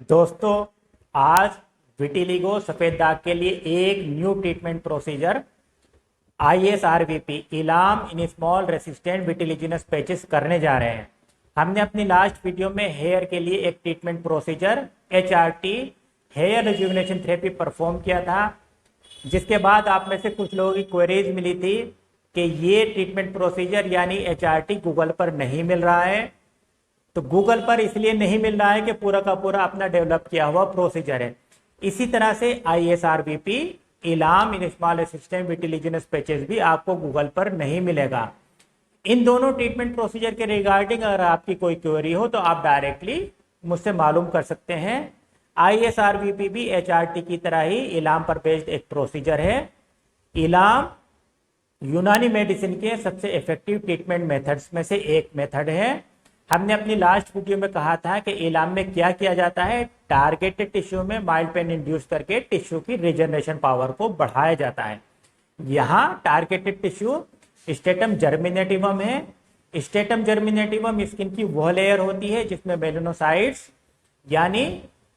दोस्तों, आज विटिलिगो सफेद दाग के लिए एक न्यू ट्रीटमेंट प्रोसीजर ISRVP इलाम in small resistant vitiliginous patches करने जा रहे हैं। हमने अपनी लास्ट वीडियो में हेयर के लिए एक treatment procedure HRT hair rejuvenation therapy perform किया था, जिसके बाद आप में से कुछ लोगों की क्वेरीज मिली थी कि ये ट्रीटमेंट प्रोसीजर यानी HRT गूगल पर नहीं मिल रहा है। तो गूगल पर इसलिए नहीं मिल रहा है कि पूरा का पूरा अपना डेवलप किया हुआ प्रोसीजर है। इसी तरह से ISRVP इलाम in small resistant vitiliginous patches भी आपको गूगल पर नहीं मिलेगा। इन दोनों ट्रीटमेंट प्रोसीजर के रिगार्डिंग अगर आपकी कोई क्वेरी हो तो आप डायरेक्टली मुझसे मालूम कर सकते हैं। ISRVP भी HRT की तरह ही इलाम पर बेस्ड एक प्रोसीजर है। इलाम यूनानी मेडिसिन के सबसे इफेक्टिव ट्रीटमेंट मेथड्स में से एक मेथड है। हमने अपनी लास्ट वीडियो में कहा था कि इलाम में क्या किया जाता है, टारगेटेड टिश्यू में माइल्ड पेन इंड्यूस करके टिश्यू की रिजनरेशन पावर को बढ़ाया जाता है। यहाँ टारगेटेड टिश्यू स्टेटम जर्मिनेटिवम है। स्टेटम जर्मिनेटिवम स्किन की वह लेयर होती है जिसमें मेलानोसाइट्स यानी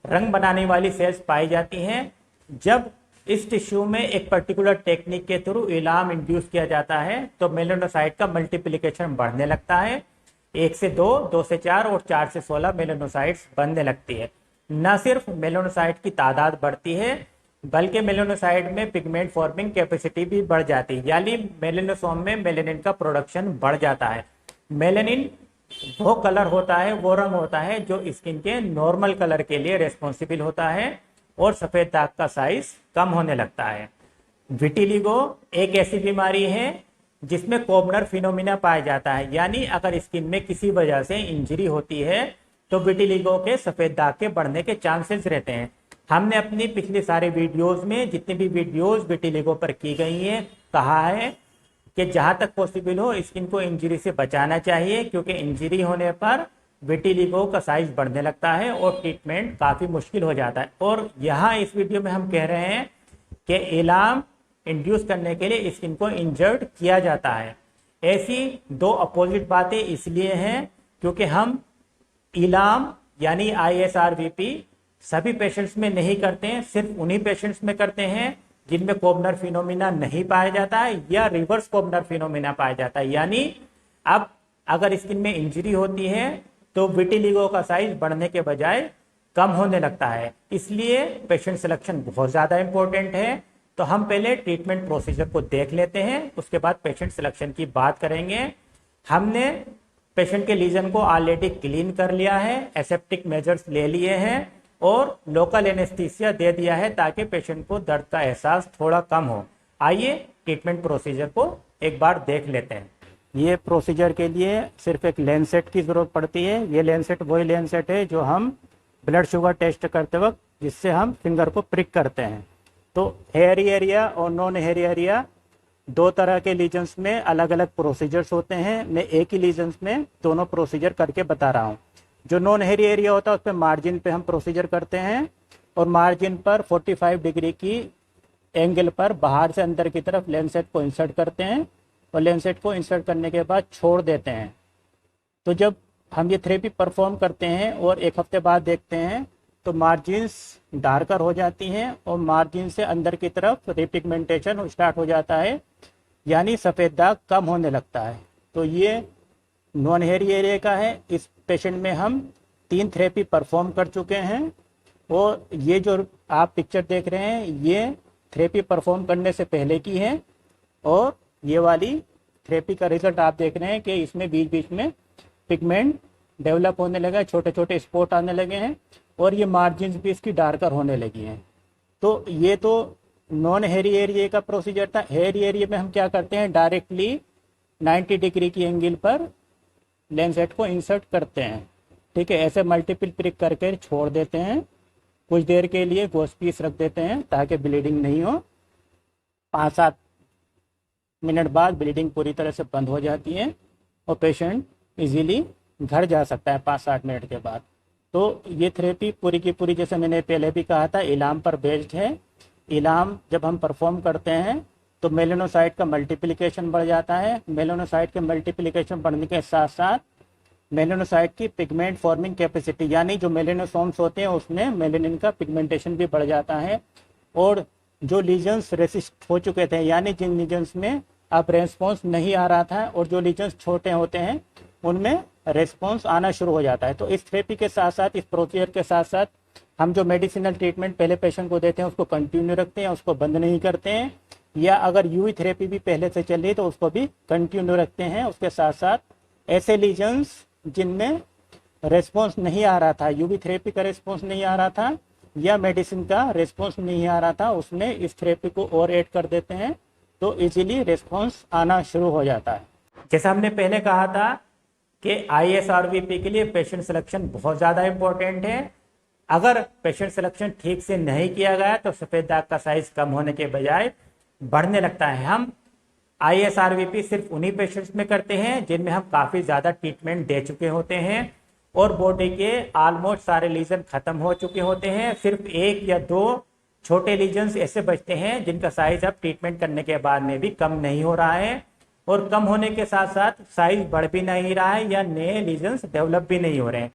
रंग बनाने वाली सेल्स पाई जाती हैं। जब इस टिश्यू में एक पर्टिकुलर टेक्निक के थ्रू इलाम इंड्यूस किया जाता है तो मेलानोसाइट का मल्टीप्लिकेशन बढ़ने लगता है। 1 से 2, 2 से 4 और 4 से 16 मेलानोसाइट्स बनने लगती है। न सिर्फ मेलानोसाइट की तादाद बढ़ती है बल्कि मेलानोसाइट में पिगमेंट फॉर्मिंग कैपेसिटी भी बढ़ जाती है, यानी मेलानोसोम में मेलेनिन का प्रोडक्शन बढ़ जाता है। मेलेनिन वो कलर होता है, वो रंग होता है जो स्किन के नॉर्मल कलर के लिए रेस्पॉन्सिबल होता है और सफेद दाग का साइज कम होने लगता है। विटिलिगो एक ऐसी बीमारी है जिसमें कोबनर फिनोमिना पाया जाता है, यानी अगर स्किन में किसी वजह से इंजरी होती है तो विटिलिगो के सफेद दाग के बढ़ने के चांसेस रहते हैं। हमने अपनी पिछली सारे वीडियोस में जितनी भी वीडियोस विटिलिगो पर की गई हैं कहा है कि जहां तक पॉसिबल हो स्किन को इंजरी से बचाना चाहिए, क्योंकि इंजरी होने पर विटिलिगो का साइज बढ़ने लगता है और ट्रीटमेंट काफी मुश्किल हो जाता है। और यहाँ इस वीडियो में हम कह रहे हैं कि इलाम इंड्यूस करने के लिए स्किन को इंजर्ड किया जाता है। ऐसी दो अपोजिट बातें इसलिए हैं क्योंकि हम इलाम यानी ISRVP सभी पेशेंट्स में नहीं करते हैं, सिर्फ उन्हीं पेशेंट्स में करते हैं जिनमें कोबनर फिनोमिना नहीं पाया जाता है या रिवर्स कोबनर फिनोमिना पाया जाता है। यानी अब अगर स्किन में इंजरी होती है तो विटिलिगो का साइज बढ़ने के बजाय कम होने लगता है। इसलिए पेशेंट सिलेक्शन बहुत ज्यादा इंपॉर्टेंट है। तो हम पहले ट्रीटमेंट प्रोसीजर को देख लेते हैं, उसके बाद पेशेंट सिलेक्शन की बात करेंगे। हमने पेशेंट के लीजन को ऑलरेडी क्लीन कर लिया है, एसेप्टिक मेजर्स ले लिए हैं और लोकल एनेस्थीसिया दे दिया है ताकि पेशेंट को दर्द का एहसास थोड़ा कम हो। आइए ट्रीटमेंट प्रोसीजर को एक बार देख लेते हैं। ये प्रोसीजर के लिए सिर्फ एक लेंसेट की जरूरत पड़ती है। ये लेंसेट वही लेंसेट है जो हम ब्लड शुगर टेस्ट करते वक्त जिससे हम फिंगर को प्रिक करते हैं। तो हेयरी एरिया और नॉन हेयरी एरिया दो तरह के लीजन्स में अलग अलग प्रोसीजर्स होते हैं। मैं एक ही लीजन्स में दोनों प्रोसीजर करके बता रहा हूँ। जो नॉन हेयरी एरिया होता है उस पर मार्जिन पे हम प्रोसीजर करते हैं और मार्जिन पर 45 डिग्री की एंगल पर बाहर से अंदर की तरफ लेंसेट को इंसर्ट करते हैं और लेंसेट को इंसर्ट करने के बाद छोड़ देते हैं। तो जब हम ये थेरेपी परफॉर्म करते हैं और एक हफ्ते बाद देखते हैं तो मार्जिन्स डार्कर हो जाती हैं और मार्जिन से अंदर की तरफ रिपिगमेंटेशन स्टार्ट हो जाता है, यानी सफ़ेद दाग कम होने लगता है। तो ये नॉन हेयरी एरिया का है। इस पेशेंट में हम 3 थेरेपी परफॉर्म कर चुके हैं और ये जो आप पिक्चर देख रहे हैं ये थेरेपी परफॉर्म करने से पहले की है और ये वाली थेरेपी का रिजल्ट आप देख रहे हैं कि इसमें बीच बीच में पिगमेंट डेवलप होने लगा है, छोटे छोटे स्पॉट आने लगे हैं और ये मार्जिन भी इसकी डार्कर होने लगी हैं। तो ये तो नॉन हेयरी एरिया का प्रोसीजर था। हेयरी एरिया में हम क्या करते हैं, डायरेक्टली 90 डिग्री की एंगल पर लेंसेट को इंसर्ट करते हैं। ठीक है, ऐसे मल्टीपल प्रिक करके छोड़ देते हैं। कुछ देर के लिए गोश पीस रख देते हैं ताकि ब्लीडिंग नहीं हो। 5-7 मिनट बाद ब्लीडिंग पूरी तरह से बंद हो जाती है और पेशेंट इजीली घर जा सकता है 5-7 मिनट के बाद। तो ये थेरेपी पूरी की पूरी, जैसे मैंने पहले भी कहा था, इलाम पर बेस्ड है। इलाम जब हम परफॉर्म करते हैं तो मेलानोसाइट का मल्टीप्लिकेशन बढ़ जाता है। मेलानोसाइट के मल्टीप्लिकेशन बढ़ने के साथ साथ मेलेनोसाइट की पिगमेंट फॉर्मिंग कैपेसिटी, यानी जो मेलेनोसोम्स होते हैं उसमें मेलेनिन का पिगमेंटेशन भी बढ़ जाता है। और जो लीजन्स रेसिस्ट हो चुके थे, यानी जिन लीजन्स में अब रेस्पॉन्स नहीं आ रहा था और जो लीजन्स छोटे होते हैं उनमें रेस्पॉन्स आना शुरू हो जाता है। तो इस थेरेपी के साथ साथ, इस प्रोसीजर के साथ साथ हम जो मेडिसिनल ट्रीटमेंट पहले पेशेंट को देते हैं उसको कंटिन्यू रखते हैं, उसको बंद नहीं करते हैं, या अगर यूवी थेरेपी भी पहले से चल रही है तो उसको भी कंटिन्यू रखते हैं। उसके साथ साथ ऐसे लीजन्स जिनमें रेस्पॉन्स नहीं आ रहा था, यूवी थेरेपी का रेस्पॉन्स नहीं आ रहा था या मेडिसिन का रेस्पॉन्स नहीं आ रहा था, उसमें इस थेरेपी को और ऐड कर देते हैं तो इजीली रेस्पॉन्स आना शुरू हो जाता है। जैसा हमने पहले कहा था कि ISRVP के लिए पेशेंट सिलेक्शन बहुत ज़्यादा इंपॉर्टेंट है। अगर पेशेंट सिलेक्शन ठीक से नहीं किया गया तो सफ़ेद दाग का साइज कम होने के बजाय बढ़ने लगता है। हम ISRVP सिर्फ उन्हीं पेशेंट्स में करते हैं जिनमें हम काफ़ी ज़्यादा ट्रीटमेंट दे चुके होते हैं और बॉडी के ऑलमोस्ट सारे लीजन खत्म हो चुके होते हैं। सिर्फ 1 या 2 छोटे लीजन्स ऐसे बचते हैं जिनका साइज अब ट्रीटमेंट करने के बाद में भी कम नहीं हो रहा है, और कम होने के साथ साथ साइज बढ़ भी नहीं रहा है या नए लीजन्स डेवलप भी नहीं हो रहे हैं।